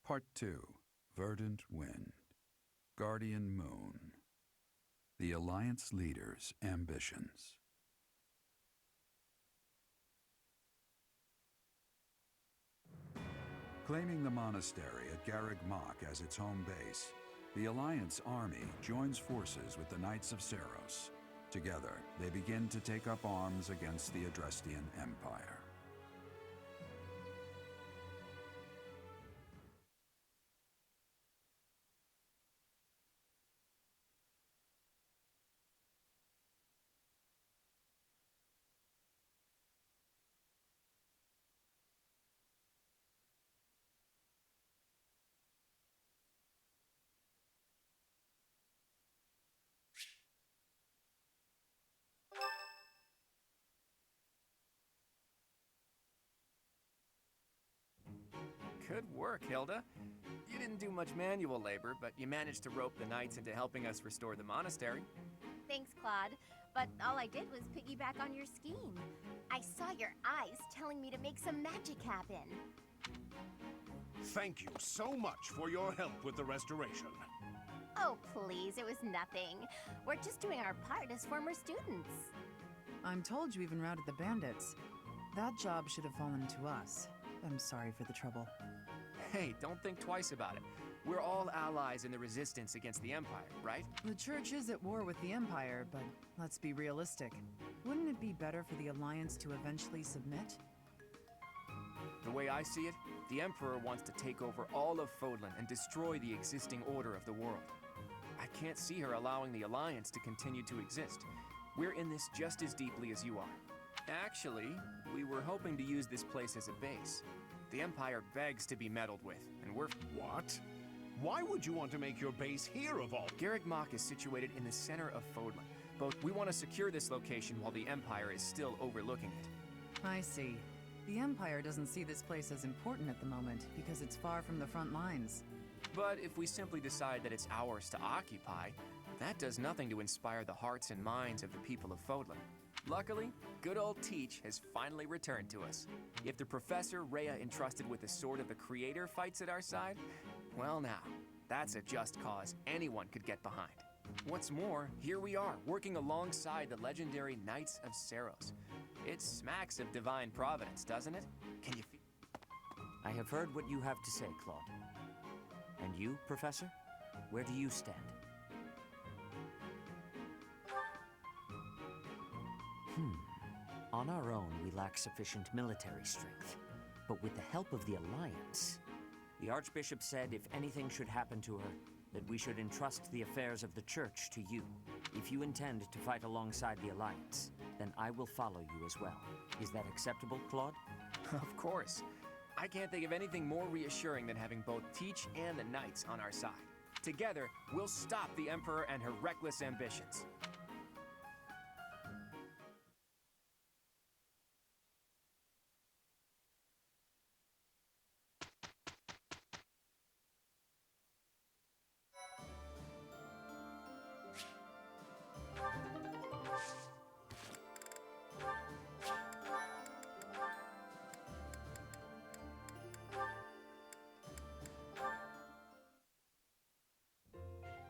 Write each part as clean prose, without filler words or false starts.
Part 2, Verdant Wind, Guardian Moon, the Alliance Leader's Ambitions. Claiming the monastery at Garreg Mach as its home base, the Alliance army joins forces with the Knights of Seiros. Together, they begin to take up arms against the Adrestian Empire. Good work, Hilda. You didn't do much manual labor, but you managed to rope the knights into helping us restore the monastery. Thanks, Claude. But all I did was piggyback on your scheme. I saw your eyes telling me to make some magic happen. Thank you so much for your help with the restoration. Oh, please, it was nothing. We're just doing our part as former students. I'm told you even routed the bandits. That job should have fallen to us. I'm sorry for the trouble. Hey, don't think twice about it. We're all allies in the resistance against the Empire, right? The Church is at war with the Empire, but let's be realistic. Wouldn't it be better for the Alliance to eventually submit? The way I see it, the Emperor wants to take over all of Fodlan and destroy the existing order of the world. I can't see her allowing the Alliance to continue to exist. We're in this just as deeply as you are. Actually, we were hoping to use this place as a base. The Empire begs to be meddled with, and we're... What? Why would you want to make your base here of all... Garreg Mach is situated in the center of Fodlan. But we want to secure this location while the Empire is still overlooking it. I see. The Empire doesn't see this place as important at the moment because it's far from the front lines. But if we simply decide that it's ours to occupy, that does nothing to inspire the hearts and minds of the people of Fodlan. Luckily, good old Teach has finally returned to us. If the Professor Rhea entrusted with the Sword of the Creator fights at our side, well now, that's a just cause anyone could get behind. What's more, here we are, working alongside the legendary Knights of Seiros. It smacks of divine providence, doesn't it? Can you feel... I have heard what you have to say, Claude. And you, Professor? Where do you stand? On our own, we lack sufficient military strength. But with the help of the Alliance... The Archbishop said if anything should happen to her, that we should entrust the affairs of the Church to you. If you intend to fight alongside the Alliance, then I will follow you as well. Is that acceptable, Claude? Of course. I can't think of anything more reassuring than having both Teach and the Knights on our side. Together, we'll stop the Emperor and her reckless ambitions.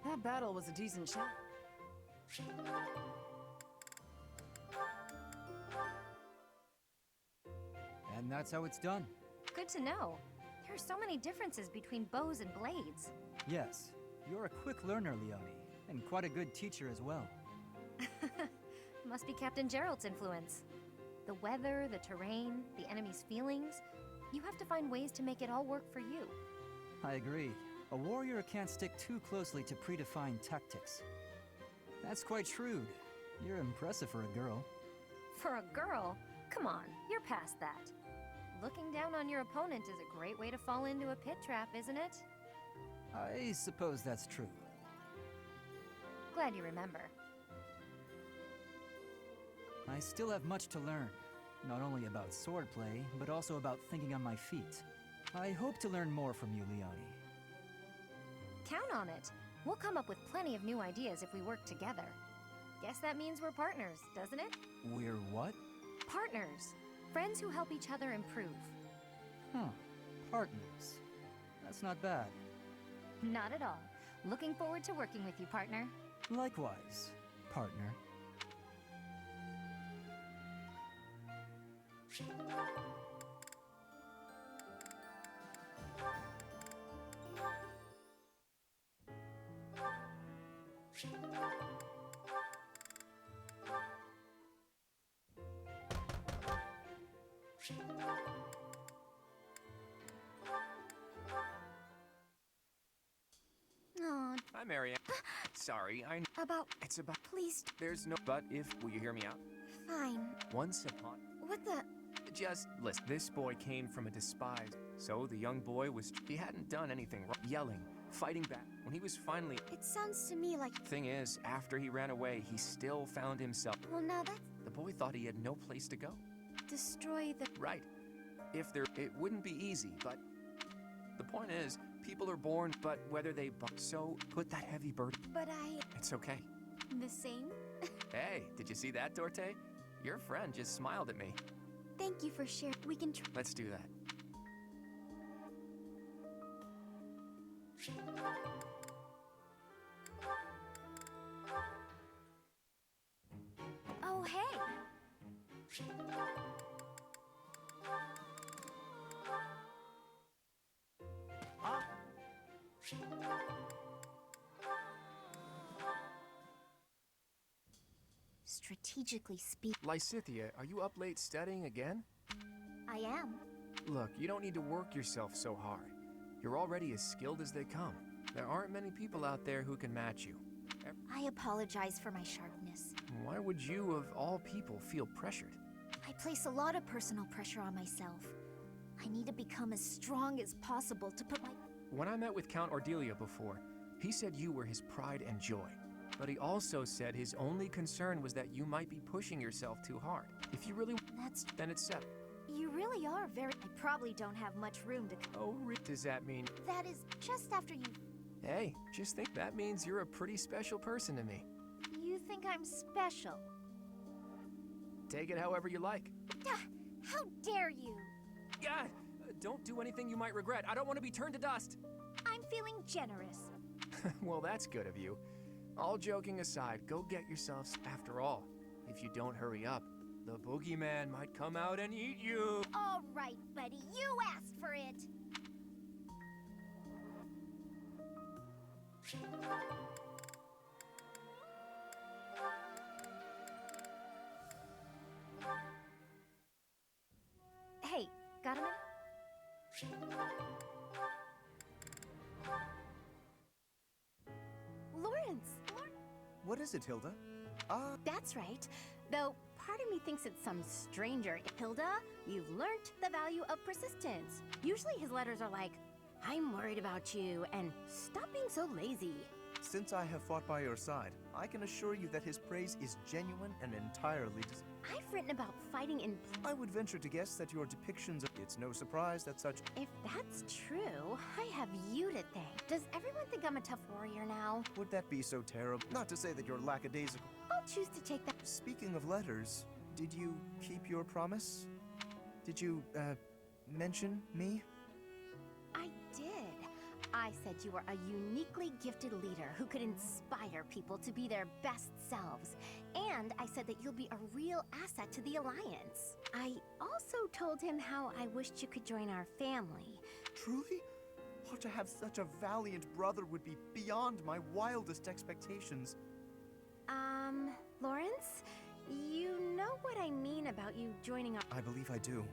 That battle was a decent shot. And that's how it's done. Good to know. There are so many differences between bows and blades. Yes, you're a quick learner, Leone, and quite a good teacher as well. Must be Captain Gerald's influence. The weather, the terrain, the enemy's feelings. You have to find ways to make it all work for you. I agree. A warrior can't stick too closely to predefined tactics. That's quite shrewd. You're impressive for a girl. For a girl? Come on, you're past that. Looking down on your opponent is a great way to fall into a pit trap, isn't it? I suppose that's true. Glad you remember. I still have much to learn. Not only about swordplay, but also about thinking on my feet. I hope to learn more from you, Leone. Count on it. We'll come up with plenty of new ideas if we work together. Guess that means we're partners, doesn't it? We're what? Partners. Friends who help each other improve. Huh. Partners. That's not bad. Not at all. Looking forward to working with you, partner. Likewise, partner. Oh, Hi, Marianne. Sorry, about... It's about. Please, There's no. But if. Will you hear me out? fine. Once upon. What the... Just listen. This boy came from a despised. So the young boy was. He hadn't done anything wrong. Yelling, fighting back. When he was finally. It sounds to me like... Thing is, after he ran away, he still found himself. Well, now that's... The boy thought he had no place to go. Destroy the... Right. If there. It wouldn't be easy, but. The point is, people are born, but whether they. So put that heavy burden. But I... It's okay. The same? Hey, did you see that, Dorte? Your friend just smiled at me. Thank you for sharing. We can... Let's do that. Oh, hey! Strategically speak... Lysithia, are you up late studying again? I am. Look, you don't need to work yourself so hard. You're already as skilled as they come. There aren't many people out there who can match you. I apologize for my sharpness. Why would you, of all people, feel pressured? I place a lot of personal pressure on myself. I need to become as strong as possible to put my... When I met with Count Ordelia before, he said you were his pride and joy. But he also said his only concern was that you might be pushing yourself too hard. If you really... That's... Then it's set. You really are very... I probably don't have much room to... Oh, does that mean... That is just after you... Hey, just think that means you're a pretty special person to me. You think I'm special? Take it however you like. How dare you? God, don't do anything you might regret. I don't want to be turned to dust. I'm feeling generous. Well, that's good of you. All joking aside, go get yourself. After all, if you don't hurry up, the boogeyman might come out and eat you. All right, buddy, you asked for it. Hey, got a minute? Lawrence! What is it, Hilda? That's right. Though part of me thinks it's some stranger. Hilda, you've learnt the value of persistence. Usually his letters are like, I'm worried about you, and stop being so lazy. Since I have fought by your side, I can assure you that his praise is genuine and entirely I've written about fighting in... I would venture to guess that your depictions of... It's no surprise that such... If that's true, I have you to thank. Does everyone think I'm a tough warrior now? Would that be so terrible? Not to say that you're lackadaisical. I'll choose to take that... Speaking of letters, did you keep your promise? Did you, mention me? I did. I said you were a uniquely gifted leader who could inspire people to be their best selves. And I said that you'll be a real asset to the Alliance. I also told him how I wished you could join our family. Truly? Oh, to have such a valiant brother would be beyond my wildest expectations. Lawrence? You know what I mean about you joining our... I believe I do.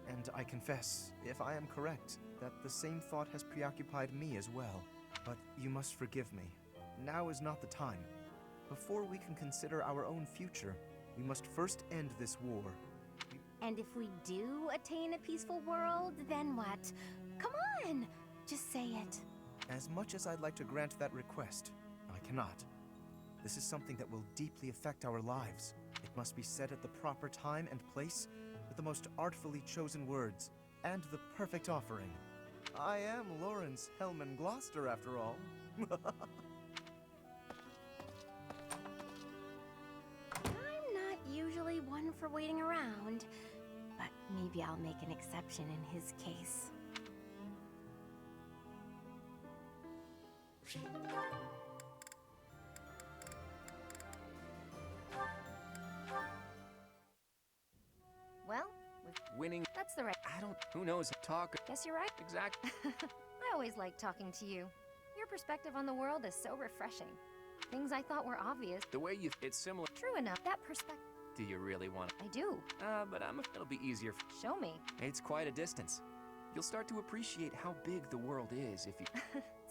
And I confess, if I am correct, that the same thought has preoccupied me as well. But you must forgive me. Now is not the time. Before we can consider our own future, we must first end this war. And if we do attain a peaceful world, then what? Come on! Just say it. As much as I'd like to grant that request, I cannot. This is something that will deeply affect our lives. It must be said at the proper time and place, with the most artfully chosen words, and the perfect offering. I am Lawrence Hellman Gloucester, after all. I'm not usually one for waiting around, but maybe I'll make an exception in his case. Well, Winning, that's the right. who knows, talk, Guess you're right. exact. I always like talking to you. Your perspective on the world is so refreshing. Things I thought were obvious. The way you, it's similar. True enough, that perspective. Do you really want I do. But it'll be easier. Show me. It's quite a distance. You'll start to appreciate how big the world is if you.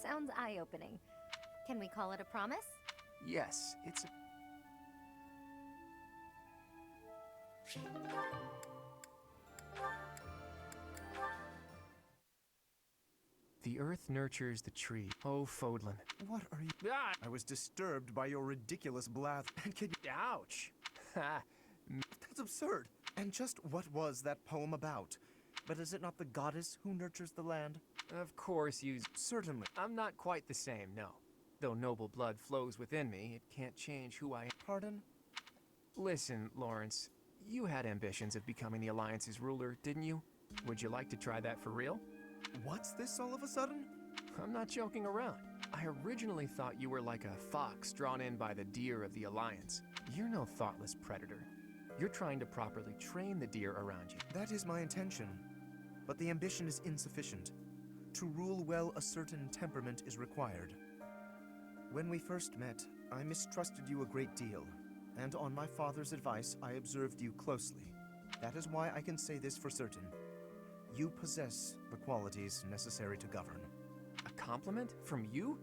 Sounds eye-opening. Can we call it a promise? Yes, it's. The earth nurtures the tree. Oh, Fodlan. What are you? Ah! I was disturbed by your ridiculous blather. And can Ouch! Ha! That's absurd. And just what was that poem about? But is it not the goddess who nurtures the land? Of course, you. Certainly. I'm not quite the same, no. Though noble blood flows within me, it can't change who I am. Pardon? Listen, Lawrence, you had ambitions of becoming the Alliance's ruler, didn't you? Would you like to try that for real? What's this all of a sudden? I'm not joking around. I originally thought you were like a fox drawn in by the deer of the Alliance. You're no thoughtless predator. You're trying to properly train the deer around you. That is my intention. But the ambition is insufficient. To rule well, a certain temperament is required. When we first met, I mistrusted you a great deal, and on my father's advice, I observed you closely. That is why I can say this for certain. You possess the qualities necessary to govern. A compliment from you?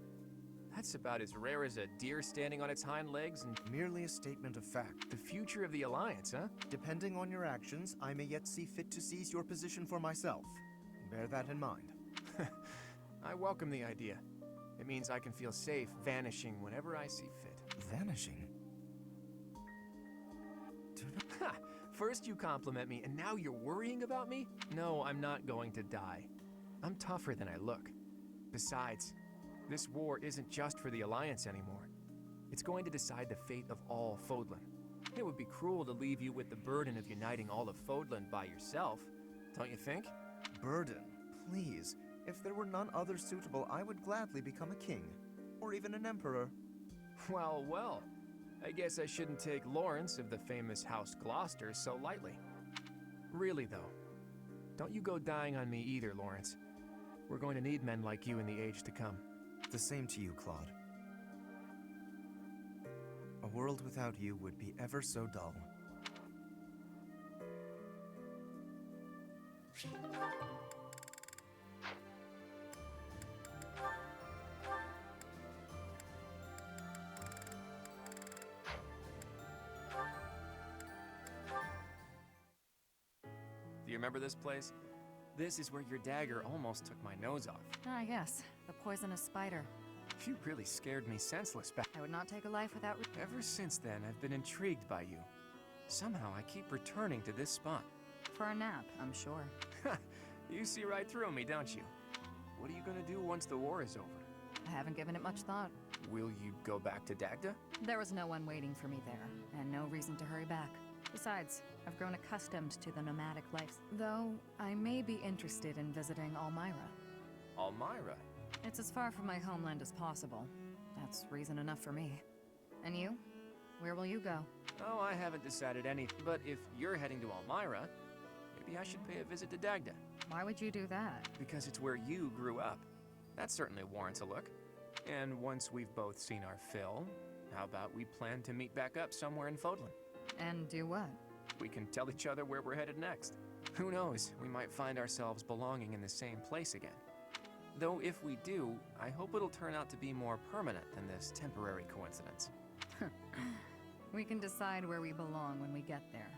That's about as rare as a deer standing on its hind legs and Merely a statement of fact. the future of the Alliance, huh? Depending on your actions, I may yet see fit to seize your position for myself. Bear that in mind. I welcome the idea. It means I can feel safe vanishing whenever I see fit. Vanishing? Ha! First you compliment me, and now you're worrying about me? No, I'm not going to die. I'm tougher than I look. Besides, this war isn't just for the Alliance anymore. It's going to decide the fate of all Fodlan. It would be cruel to leave you with the burden of uniting all of Fodlan by yourself, don't you think? Burden, please. If there were none other suitable, I would gladly become a king. Or even an emperor. Well, well. I guess I shouldn't take Lawrence of the famous House Gloucester so lightly. Really, though, don't you go dying on me either, Lawrence. We're going to need men like you in the age to come. The same to you, Claude. A world without you would be ever so dull. Do you remember this place? This is where your dagger almost took my nose off. Ah, yes. The poisonous spider. You really scared me senseless back. I would not take a life without... Ever since then, I've been intrigued by you. Somehow, I keep returning to this spot. For a nap, I'm sure. You see right through me, don't you? What are you gonna do once the war is over? I haven't given it much thought. Will you go back to Dagda? There was no one waiting for me there, and no reason to hurry back. Besides, I've grown accustomed to the nomadic life. Though, I may be interested in visiting Almyra. Almyra? It's as far from my homeland as possible. That's reason enough for me. And you? Where will you go? Oh, I haven't decided anything. But if you're heading to Almyra, maybe I should pay a visit to Dagda. Why would you do that? Because it's where you grew up. That certainly warrants a look. And once we've both seen our fill, how about we plan to meet back up somewhere in Fodlan? And do what? We can tell each other where we're headed next. Who knows, we might find ourselves belonging in the same place again. Though if we do, I hope it'll turn out to be more permanent than this temporary coincidence. We can decide where we belong when we get there.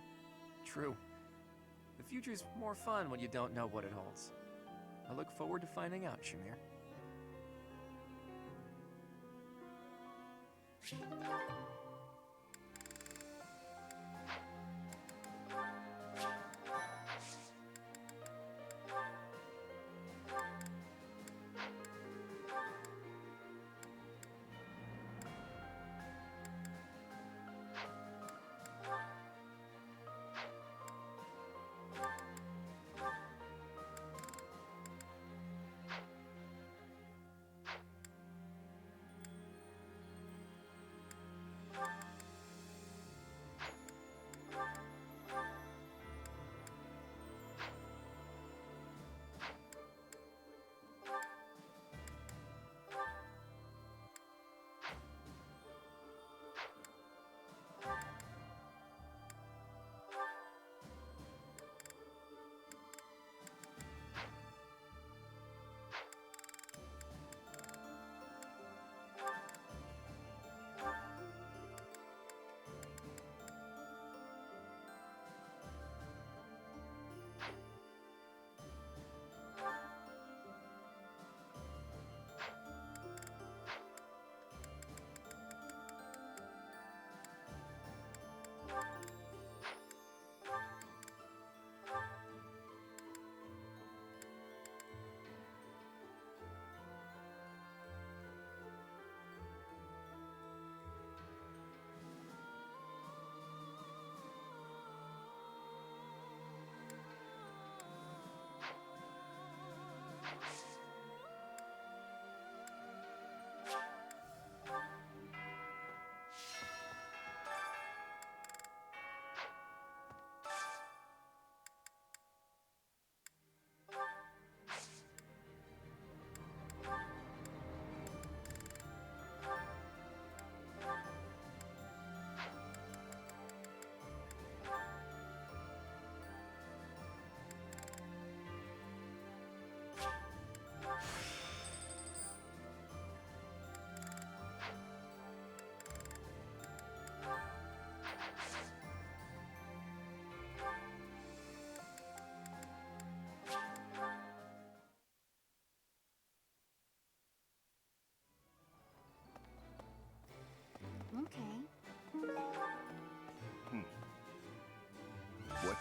True. The future's more fun when you don't know what it holds. I look forward to finding out, Shamir.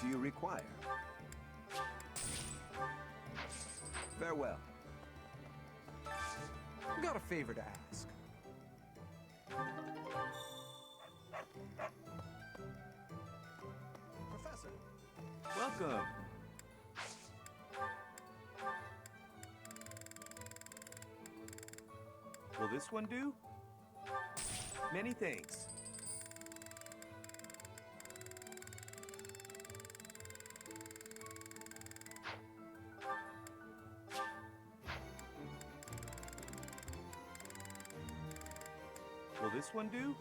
do you require? Farewell. Got a favor to ask. Professor. Welcome. Will this one do? Many thanks. Will this one do?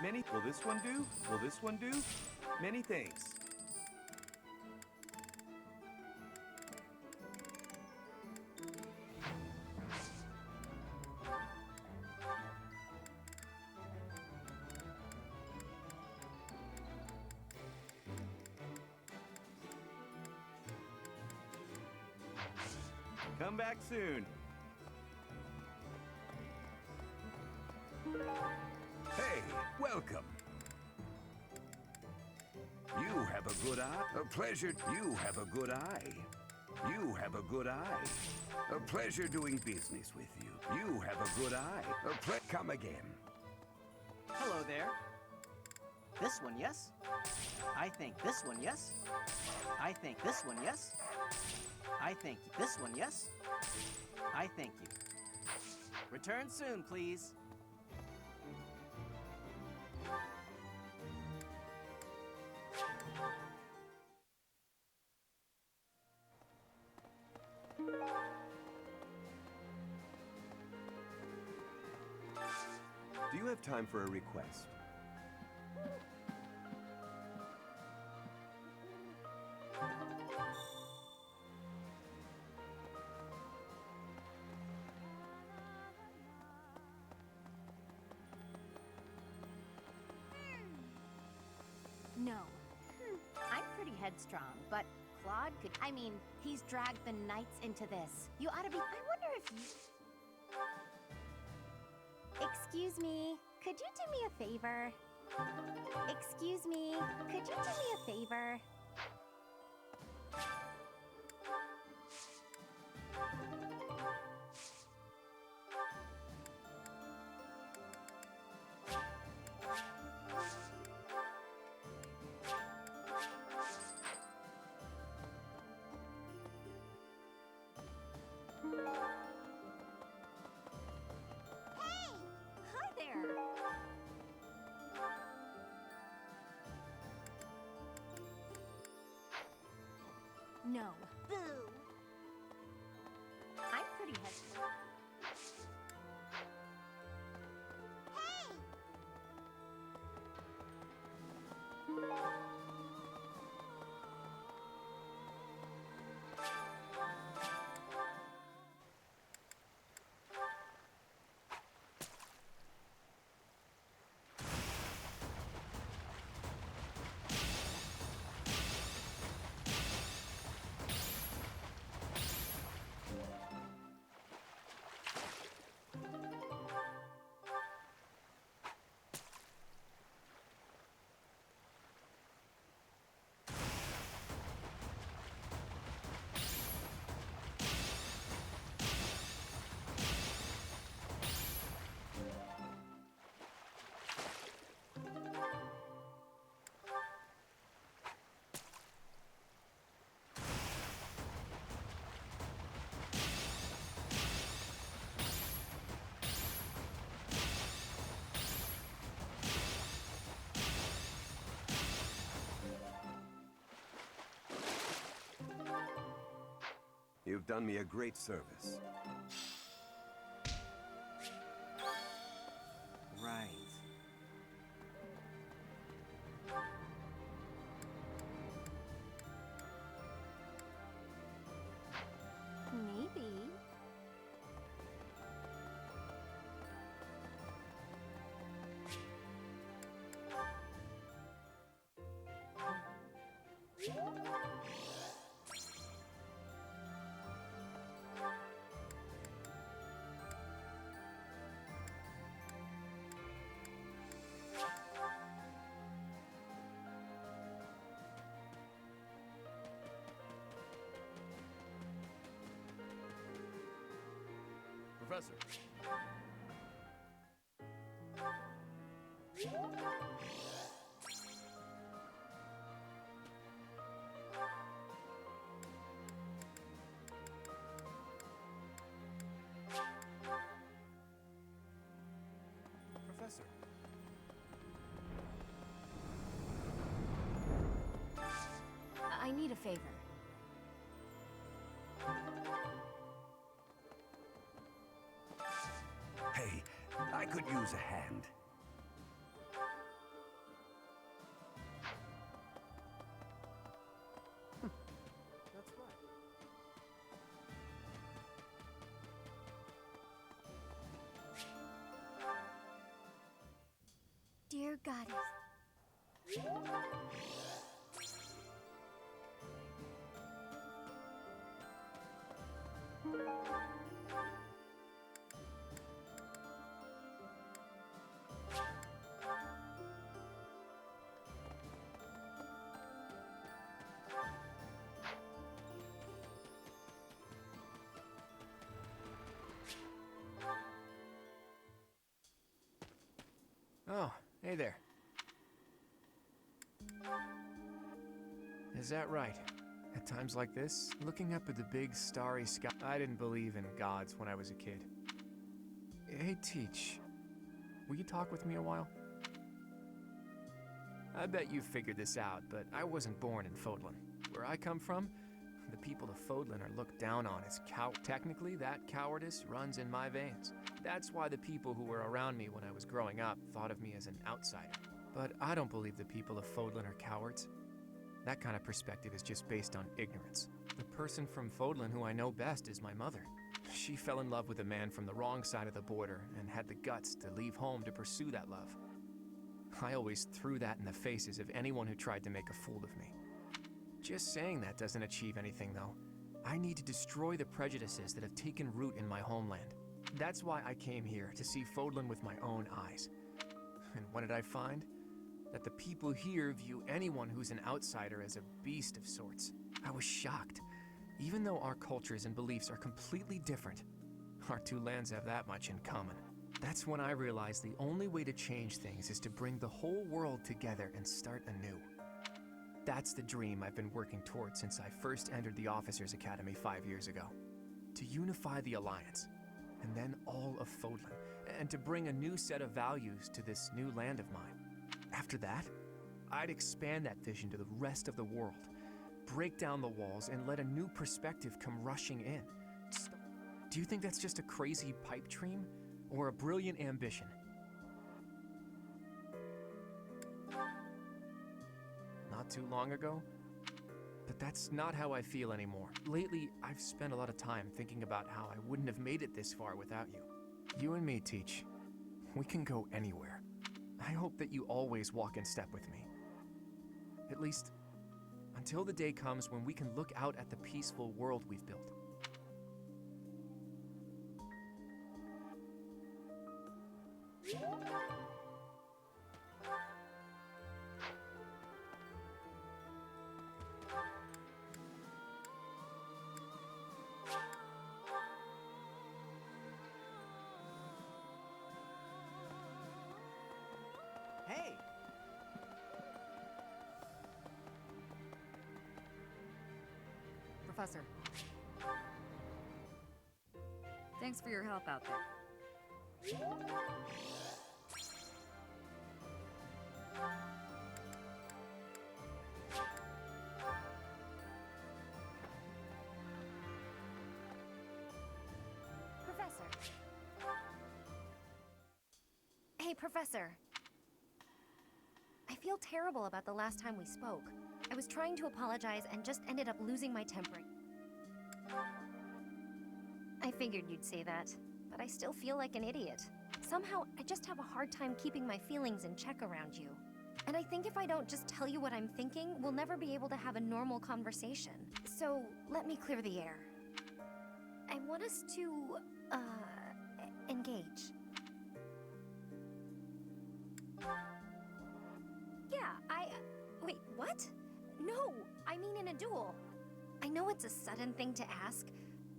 Many. Will this one do? Will this one do? Many thanks. Come back soon. Hey, welcome. You have a good eye. A pleasure. You have a good eye. You have a good eye. A pleasure doing business with you. You have a good eye. Come again. Hello there. This one, yes? I think this one, yes? I think this one, yes? I think this one, yes? I thank you. Return soon, please. Do you have time for a request? No. I'm pretty headstrong, but Claude could. I mean, he's dragged the knights into this. You ought to be. I wonder if you. Excuse me, could you do me a favor? Excuse me, could you do me a favor? Hey! Hi there! No. Boo! I'm pretty headstrong. Hey! You've done me a great service. Right. Maybe. Professor. Professor. I need a favor. Hey, I could use a hand. That's right. Dear Goddess. Oh, hey there. Is that right? At times like this, looking up at the big starry sky, I didn't believe in gods when I was a kid. Hey, Teach, will you talk with me a while? I bet you figured this out, but I wasn't born in Fodlan. Where I come from, the people of Fodlan are looked down on as Technically, that cowardice runs in my veins. That's why the people who were around me when I was growing up thought of me as an outsider. But I don't believe the people of Fodlan are cowards. That kind of perspective is just based on ignorance. The person from Fodlan who I know best is my mother. She fell in love with a man from the wrong side of the border and had the guts to leave home to pursue that love. I always threw that in the faces of anyone who tried to make a fool of me. Just saying that doesn't achieve anything, though. I need to destroy the prejudices that have taken root in my homeland. That's why I came here, to see Fodlan with my own eyes. And what did I find? That the people here view anyone who's an outsider as a beast of sorts. I was shocked. Even though our cultures and beliefs are completely different, our two lands have that much in common. That's when I realized the only way to change things is to bring the whole world together and start anew. That's the dream I've been working towards since I first entered the Officers Academy 5 years ago. To unify the Alliance, and then all of Fodlan, and to bring a new set of values to this new land of mine. After that, I'd expand that vision to the rest of the world, break down the walls, and let a new perspective come rushing in. Do you think that's just a crazy pipe dream, or a brilliant ambition? Not too long ago? But that's not how I feel anymore. Lately, I've spent a lot of time thinking about how I wouldn't have made it this far without you. You and me, Teach. We can go anywhere. I hope that you always walk in step with me. At least, until the day comes when we can look out at the peaceful world we've built. Hey! Professor. Thanks for your help out there. Professor. Hey, Professor. I feel terrible about the last time we spoke. I was trying to apologize and just ended up losing my temper. I figured you'd say that, but I still feel like an idiot. Somehow, I just have a hard time keeping my feelings in check around you. And I think if I don't just tell you what I'm thinking, we'll never be able to have a normal conversation. So, let me clear the air. I want us to, engage. Yeah, wait, what? No, I mean in a duel. I know it's a sudden thing to ask,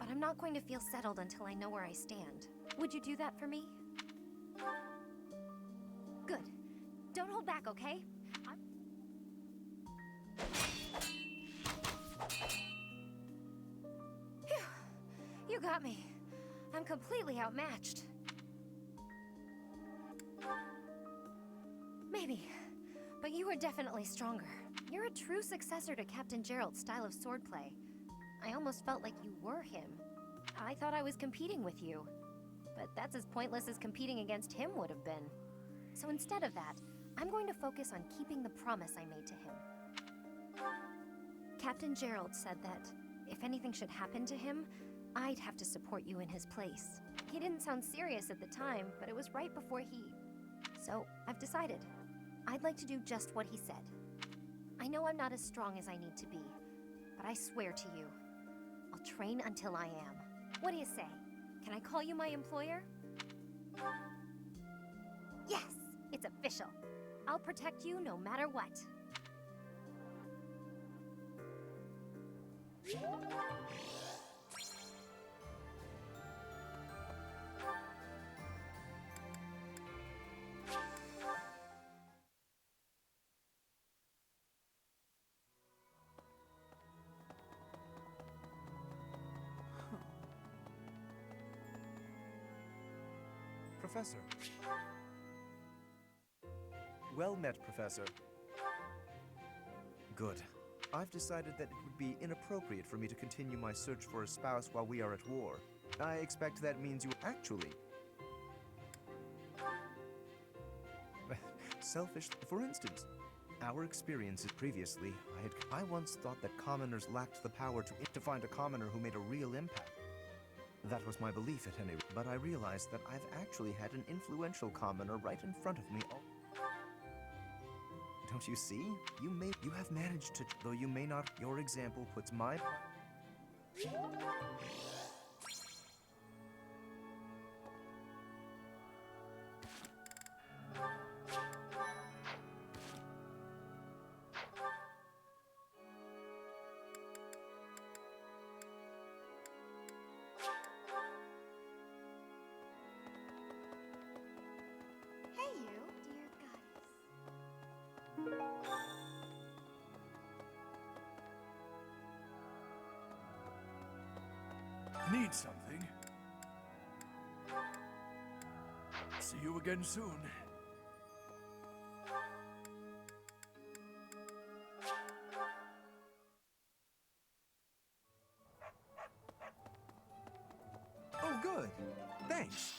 but I'm not going to feel settled until I know where I stand. Would you do that for me? Good. Don't hold back, okay? Phew. You got me. I'm completely outmatched. Maybe. But you are definitely stronger. You're a true successor to Captain Gerald's style of swordplay. I almost felt like you were him. I thought I was competing with you. But that's as pointless as competing against him would have been. So instead of that, I'm going to focus on keeping the promise I made to him. Captain Gerald said that if anything should happen to him, I'd have to support you in his place. He didn't sound serious at the time, but it was right before he... So, I've decided. I'd like to do just what he said. I know I'm not as strong as I need to be, but I swear to you, I'll train until I am. What do you say? Can I call you my employer? Yes, it's official. I'll protect you no matter what. Professor. Well met, Professor. Good. I've decided that it would be inappropriate for me to continue my search for a spouse while we are at war. I expect that means you actually... Selfish. For instance, our experiences previously, I once thought that commoners lacked the power to find a commoner who made a real impact. That was my belief at any rate, but I realized that I've actually had an influential commoner right in front of me. Don't you see? You have managed to, though you may not. Your example puts my... Hey, you, dear goddess. Need something? See you again soon. Oh, good. Thanks.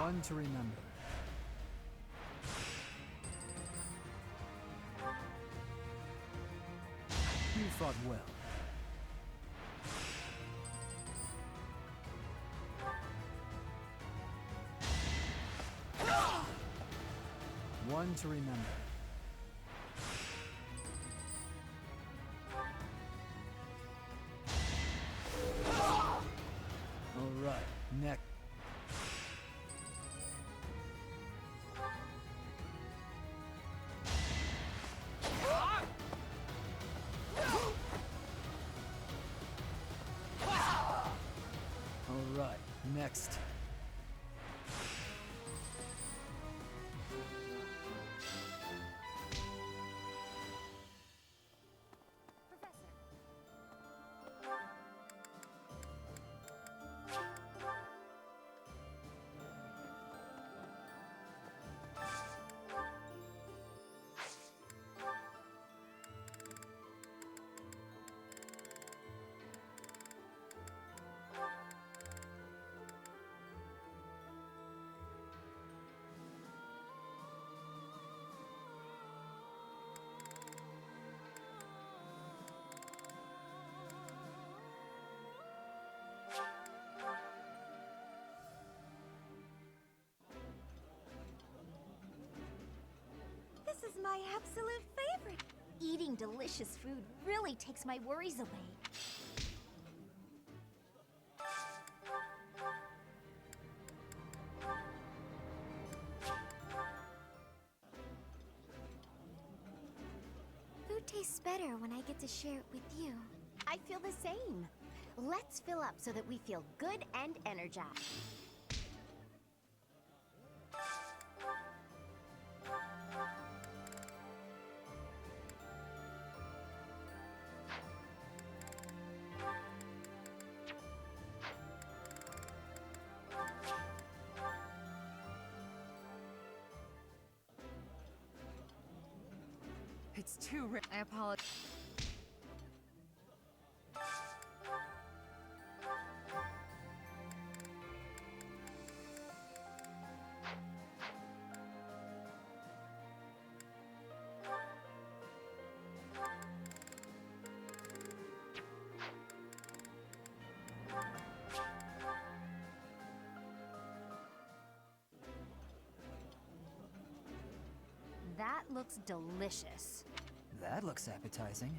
One to remember. You fought well. One to remember. All right, next. All right, next. This is my absolute favorite. Eating delicious food really takes my worries away. Food tastes better when I get to share it with you. I feel the same. Let's fill up so that we feel good and energized. It's too rare. I apologize. That looks delicious. That looks appetizing.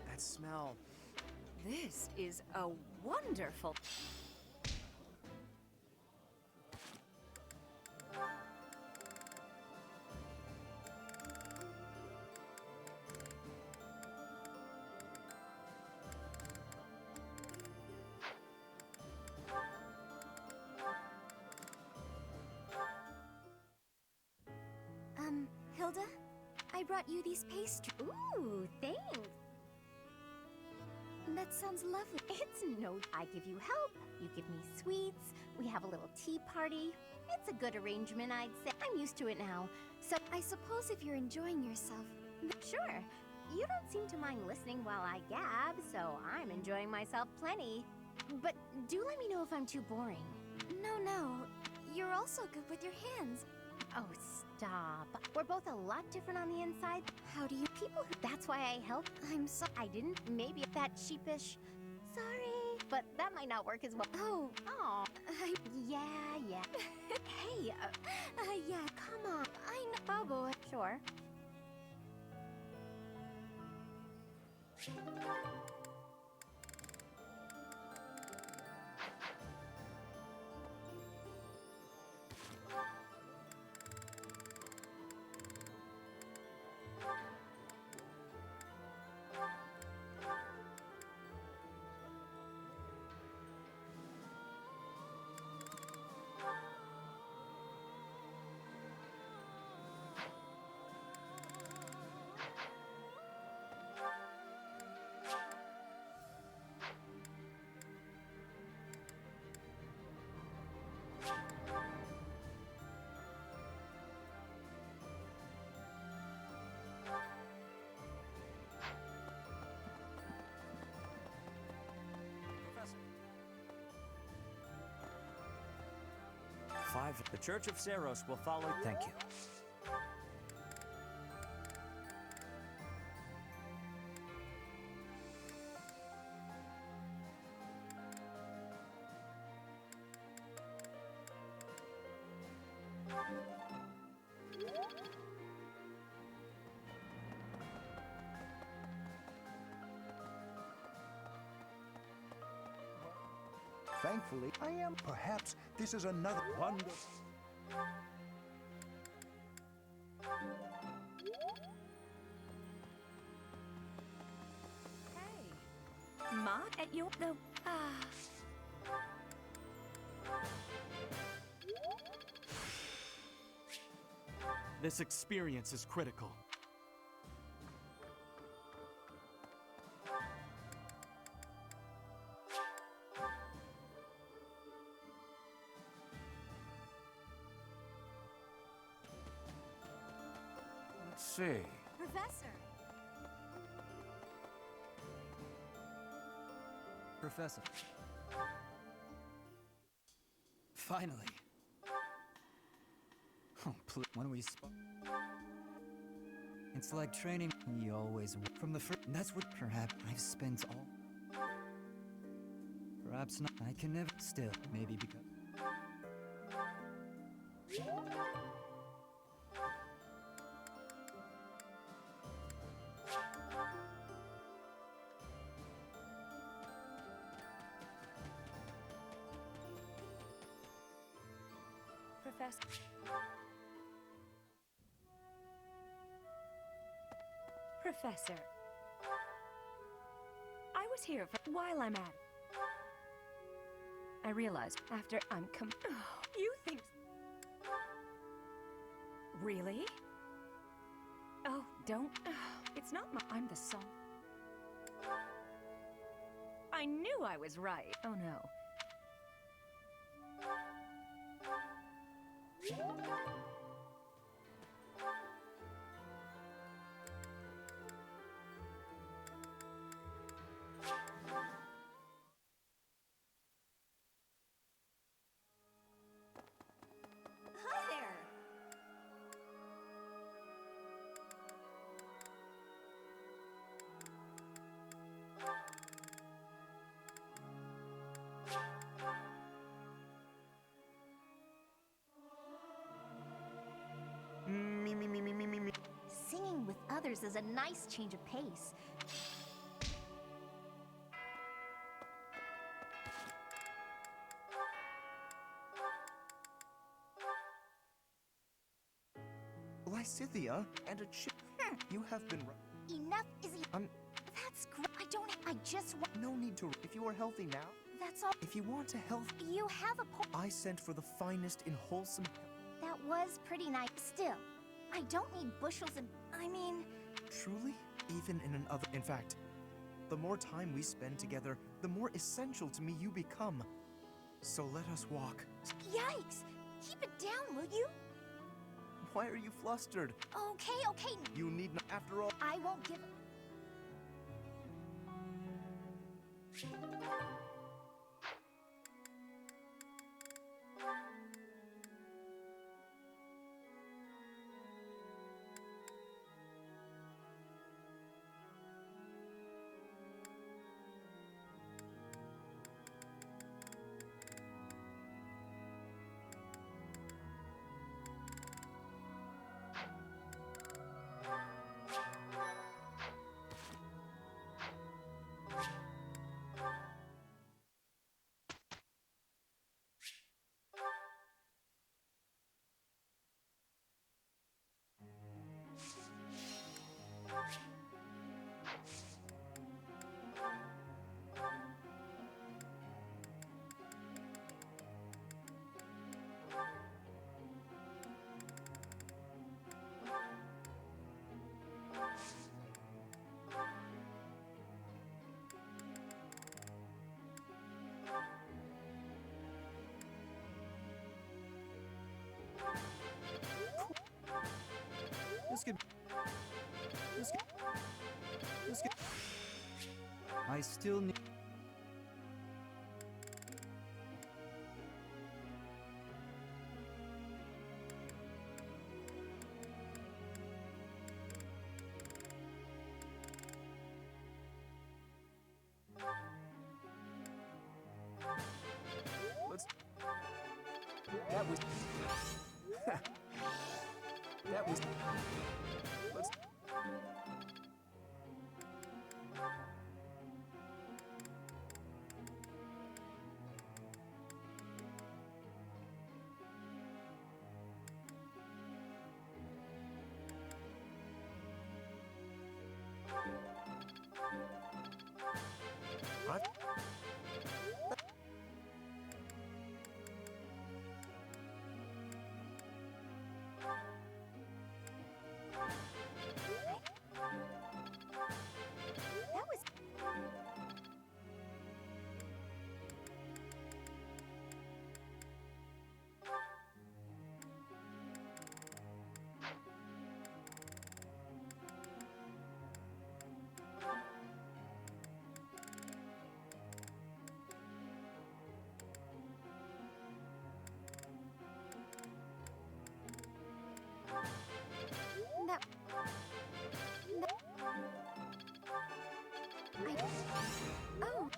That smell. This is a wonderful... Hilda? I brought you these pastries. Ooh, thanks. That sounds lovely. It's no... I give you help, you give me sweets, we have a little tea party. It's a good arrangement, I'd say. I'm used to it now. So, I suppose if you're enjoying yourself... Sure. You don't seem to mind listening while I gab, so I'm enjoying myself plenty. But do let me know if I'm too boring. No. You're also good with your hands. Oh, stop. We're both a lot different on the inside. How do you people who... That's why I help. I'm so... I didn't... Maybe that sheepish... Sorry. But that might not work as well. Oh. Yeah. Hey, yeah, come on. I know... Oh, boy. Sure. marvelous. The Church of Seros will follow. Thank you. Thankfully, I am. Perhaps this is another wonder. Hey, Mark, at your This experience is critical. Let's see. Professor! Professor. Finally. Oh, please. When we it's like training. He always from the first. That's what perhaps I've spent all. Perhaps not. I can never. Still, maybe because. Professor. Professor. I was here for while I'm at it. I realized after you think. Really? Oh, don't. It's not my. I'm the son. I knew I was right. Oh no. Hi there! Me. Singing with others is a nice change of pace. Lysithia and a chip. You have been right. Enough is That's great. I just want. No need to. If you are healthy now, That's all. if you want a health, You have a point. I sent for the finest in wholesome. That was pretty nice. Still, I don't need bushels and. I mean. Truly, even in an other. In fact, the more time we spend together, the more essential to me you become. So let us walk. Yikes! Keep it down, will you? Why are you flustered? Okay. You need not. After all, I won't give. This could. I still need. That was... that was... Let's... No. No. Oh.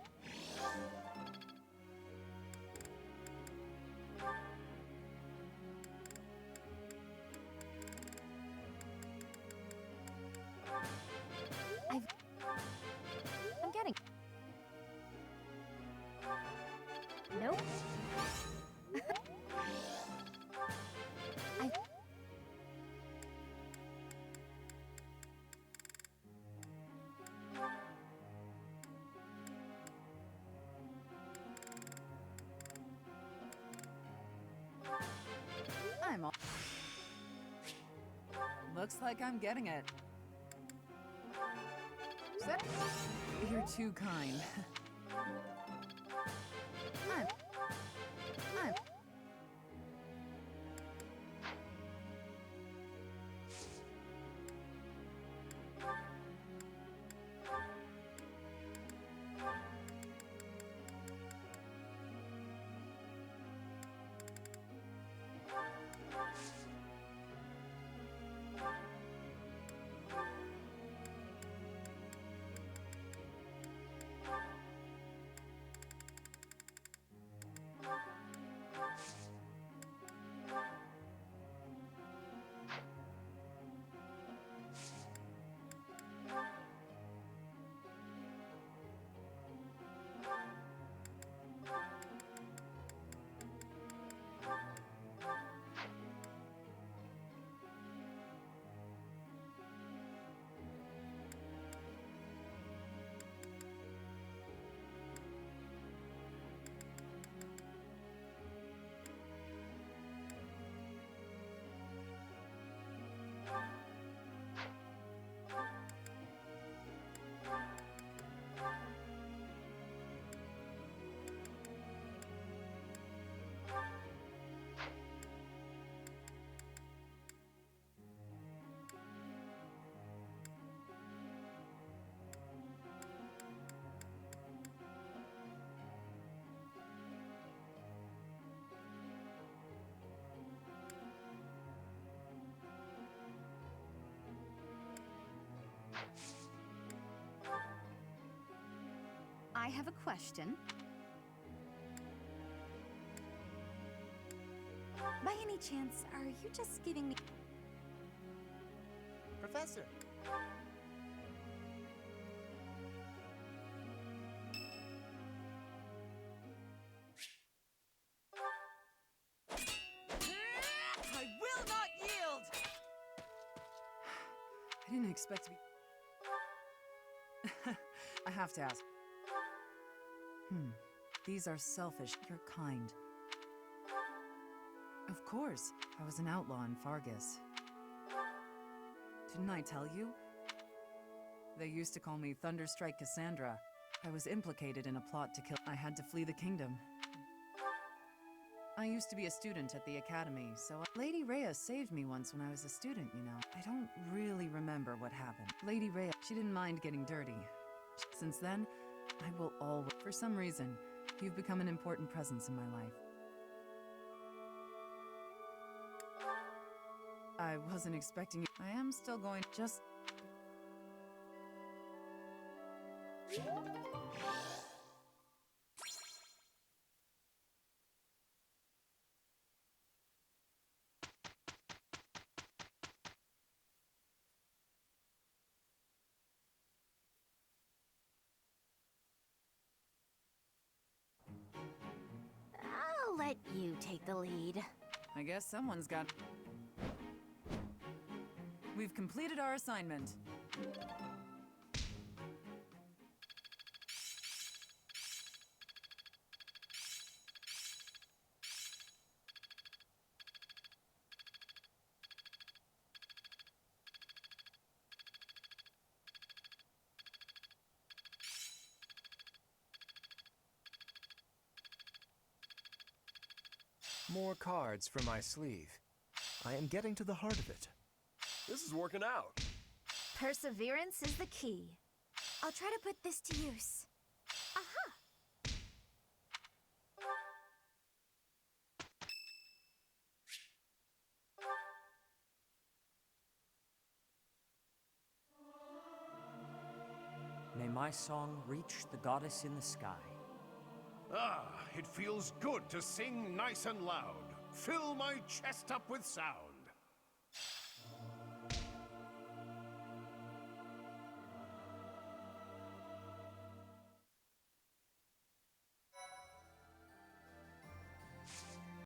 I'm getting... Nope. I'm all... Looks like I'm getting it. You're too kind. I'm... I have a question. By any chance, are you just giving me... Professor! I will not yield! I didn't expect to be... I have to ask. These are selfish. You're kind. Of course. I was an outlaw in Fargus. Didn't I tell you? They used to call me Thunderstrike Cassandra. I was implicated in a plot to kill... I had to flee the kingdom. I used to be a student at the academy, so... Lady Rhea saved me once when I was a student, you know. I don't really remember what happened. Lady Rhea, she didn't mind getting dirty. Since then, I will always... For some reason, you've become an important presence in my life. I wasn't expecting you. I am still going... Just... the lead. I guess someone's got... We've completed our assignment. More cards for my sleeve. I am getting to the heart of it. This is working out. Perseverance is the key. I'll try to put this to use. Aha! May my song reach the goddess in the sky. Ah, it feels good to sing nice and loud. Fill my chest up with sound.